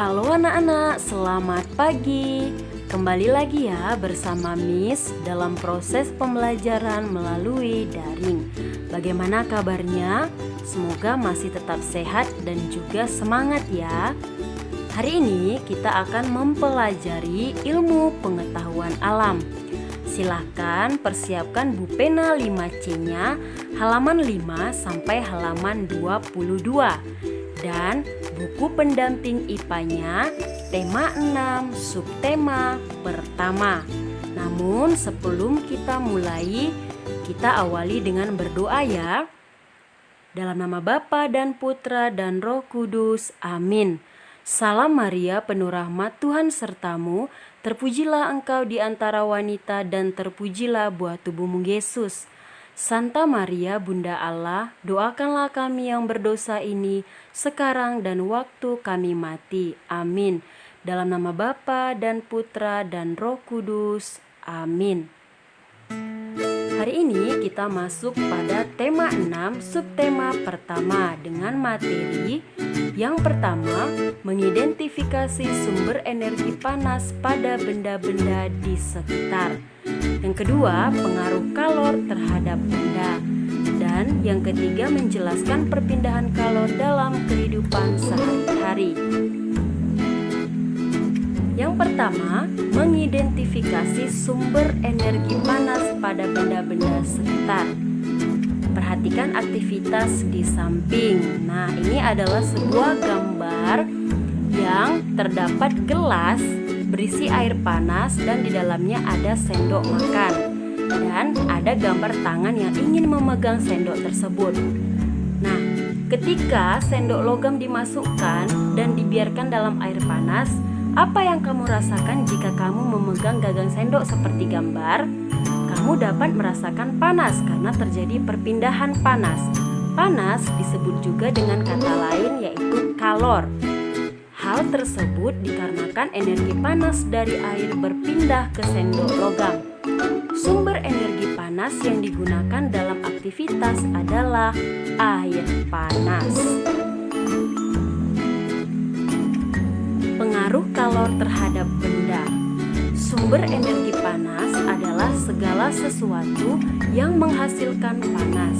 Halo anak-anak, selamat pagi. Kembali lagi ya bersama Miss dalam proses pembelajaran melalui daring. Bagaimana kabarnya? Semoga masih tetap sehat dan juga semangat ya. Hari ini kita akan mempelajari ilmu pengetahuan alam. Silahkan persiapkan buku pena 5C-nya halaman 5 sampai halaman 22 dan buku pendamping IPA-nya tema 6 subtema pertama. Namun sebelum kita mulai, kita awali dengan berdoa ya. Dalam nama Bapa dan Putra dan Roh Kudus, amin. Salam Maria, penuh rahmat, Tuhan sertamu, terpujilah engkau di antara wanita dan terpujilah buah tubuhmu Yesus. Santa Maria, Bunda Allah, doakanlah kami yang berdosa ini sekarang dan waktu kami mati. Amin. Dalam nama Bapa dan Putra dan Roh Kudus, amin. Hari ini kita masuk pada tema 6 subtema pertama dengan materi yang pertama, mengidentifikasi sumber energi panas pada benda-benda di sekitar. Yang kedua, pengaruh kalor terhadap benda. Dan yang ketiga, menjelaskan perpindahan kalor dalam kehidupan sehari-hari. Yang pertama, mengidentifikasi sumber energi panas pada benda-benda sekitar. Perhatikan aktivitas di samping. Nah, ini adalah sebuah gambar yang terdapat gelas berisi air panas dan di dalamnya ada sendok makan. Dan ada gambar tangan yang ingin memegang sendok tersebut. Nah, ketika sendok logam dimasukkan dan dibiarkan dalam air panas, apa yang kamu rasakan jika kamu memegang gagang sendok seperti gambar? Kamu dapat merasakan panas karena terjadi perpindahan panas. Panas disebut juga dengan kata lain yaitu kalor. Hal tersebut dikarenakan energi panas dari air berpindah ke sendok logam. Sumber energi panas yang digunakan dalam aktivitas adalah air panas. Pengaruh kalor terhadap benda. Sumber energi panas adalah segala sesuatu yang menghasilkan panas.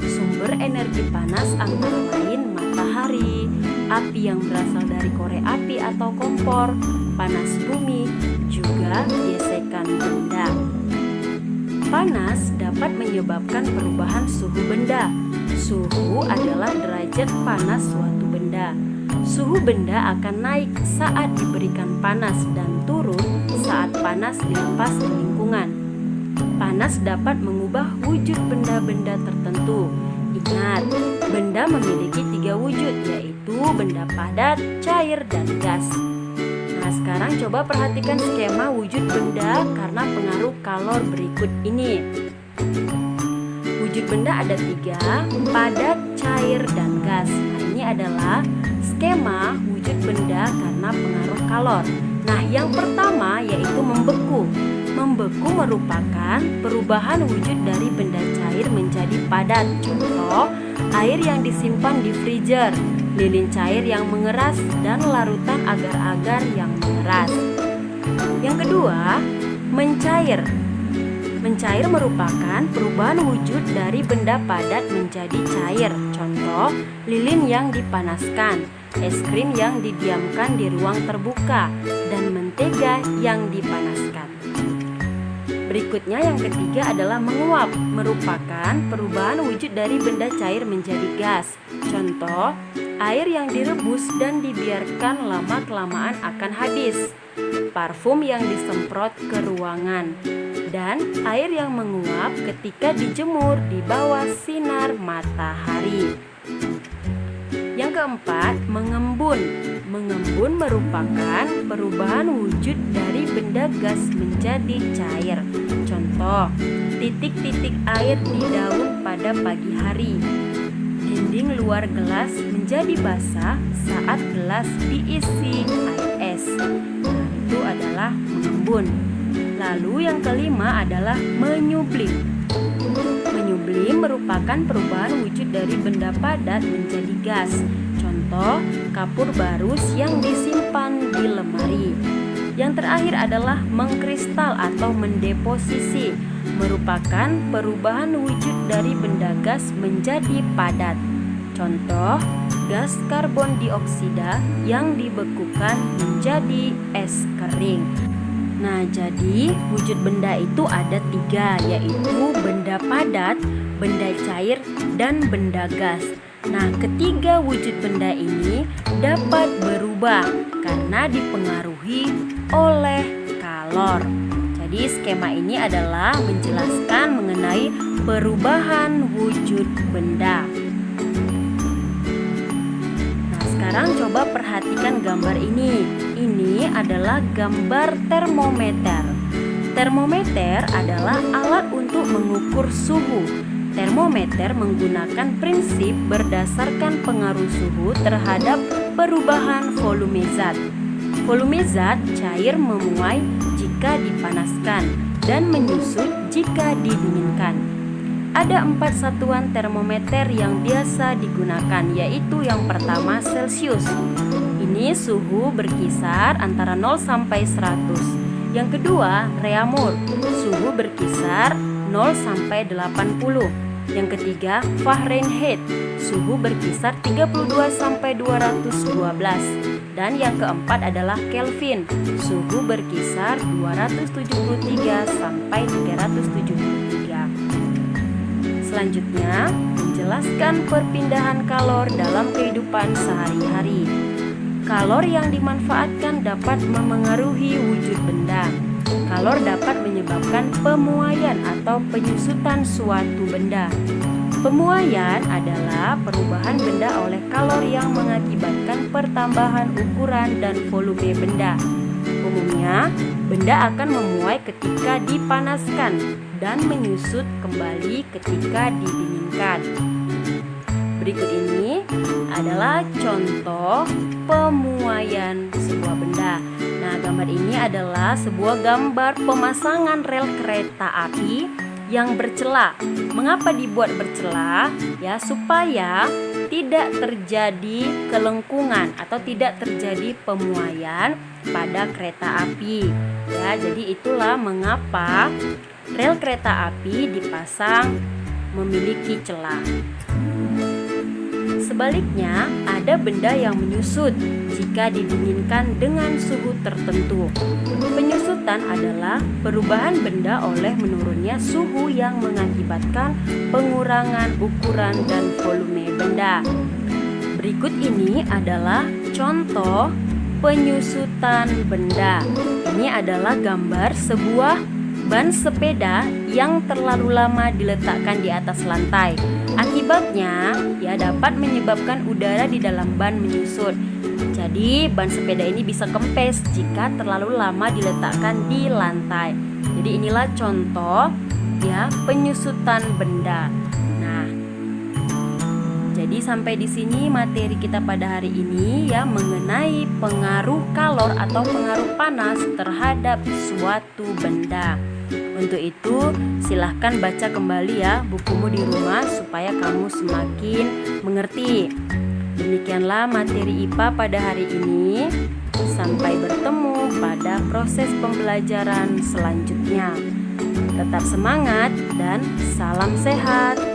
Sumber energi panas antara lain matahari, api yang berasal dari korek api atau kompor, panas bumi, juga gesekan benda. Panas dapat menyebabkan perubahan suhu benda. Suhu adalah derajat panas suatu benda. Suhu benda akan naik saat diberikan panas dan turun saat panas dilepas ke lingkungan. Panas dapat mengubah wujud benda-benda tertentu. Ingat, benda memiliki 3 wujud, yaitu benda padat, cair, dan gas. Nah, sekarang coba perhatikan skema wujud benda karena pengaruh kalor berikut ini. Wujud benda ada 3, padat, cair, dan gas. Nah, ini adalah skema wujud benda karena pengaruh kalor. Nah, yang pertama yaitu membeku. Membeku merupakan perubahan wujud dari benda cair menjadi padat. Contoh, air yang disimpan di freezer, lilin cair yang mengeras, dan larutan agar-agar yang mengeras. Yang kedua, mencair. Mencair merupakan perubahan wujud dari benda padat menjadi cair. Contoh, lilin yang dipanaskan, es krim yang didiamkan di ruang terbuka, dan mentega yang dipanaskan. Berikutnya yang ketiga adalah menguap, merupakan perubahan wujud dari benda cair menjadi gas. Contoh, air yang direbus dan dibiarkan lama-kelamaan akan habis, parfum yang disemprot ke ruangan, dan air yang menguap ketika dijemur di bawah sinar matahari. Yang keempat, mengembun. Mengembun merupakan perubahan wujud dari benda gas menjadi cair. Contoh, titik-titik air di daun pada pagi hari. Dinding luar gelas menjadi basah saat gelas diisi air es. Nah, itu adalah mengembun. Lalu yang kelima adalah menyublim. Menyublim merupakan perubahan wujud dari benda padat menjadi gas. Contoh, kapur barus yang disimpan disimpan di lemari. Yang terakhir adalah mengkristal atau mendeposisi, merupakan perubahan wujud dari benda gas menjadi padat. Contoh, gas karbon dioksida yang dibekukan menjadi es kering. Nah, jadi wujud benda itu ada 3, yaitu benda padat, benda cair, dan benda gas. Nah, ketiga wujud benda ini dapat berubah karena dipengaruhi oleh kalor. Jadi skema ini adalah menjelaskan mengenai perubahan wujud benda. Nah, sekarang coba perhatikan gambar ini. Ini adalah gambar termometer. Termometer adalah alat untuk mengukur suhu. Termometer menggunakan prinsip berdasarkan pengaruh suhu terhadap perubahan volume zat. Volume zat cair memuai jika dipanaskan dan menyusut jika didinginkan. Ada 4 satuan termometer yang biasa digunakan, yaitu yang pertama Celsius. Ini suhu berkisar antara 0 sampai 100. Yang kedua Reaumur, suhu berkisar 0 sampai 80. Yang ketiga Fahrenheit, suhu berkisar 32 sampai 212. Dan yang keempat adalah Kelvin, suhu berkisar 273 sampai 373. Selanjutnya, menjelaskan perpindahan kalor dalam kehidupan sehari-hari. Kalor yang dimanfaatkan dapat memengaruhi wujud benda. Kalor dapat menyebabkan pemuaian atau penyusutan suatu benda. Pemuaian adalah perubahan benda oleh kalor yang mengakibatkan pertambahan ukuran dan volume benda. Umumnya, benda akan memuai ketika dipanaskan dan menyusut kembali ketika didinginkan. Berikut ini adalah contoh pemuaian sebuah benda. Nah, gambar ini adalah sebuah gambar pemasangan rel kereta api yang bercela. Mengapa dibuat bercela? Ya, supaya tidak terjadi kelengkungan atau tidak terjadi pemuaian pada kereta api. Ya, jadi itulah mengapa rel kereta api dipasang memiliki celah. Sebaliknya, ada benda yang menyusut jika didinginkan dengan suhu tertentu. Penyusutan adalah perubahan benda oleh menurunnya suhu yang mengakibatkan pengurangan ukuran dan volume benda. Berikut ini adalah contoh penyusutan benda. Ini adalah gambar sebuah ban sepeda yang terlalu lama diletakkan di atas lantai. Akibatnya, ya dapat menyebabkan udara di dalam ban menyusut. Jadi, ban sepeda ini bisa kempes jika terlalu lama diletakkan di lantai. Jadi, inilah contoh ya penyusutan benda. Nah, jadi sampai di sini materi kita pada hari ini ya mengenai pengaruh kalor atau pengaruh panas terhadap suatu benda. Untuk itu, silahkan baca kembali ya bukumu di rumah supaya kamu semakin mengerti. Demikianlah materi IPA pada hari ini. Sampai bertemu pada proses pembelajaran selanjutnya. Tetap semangat dan salam sehat.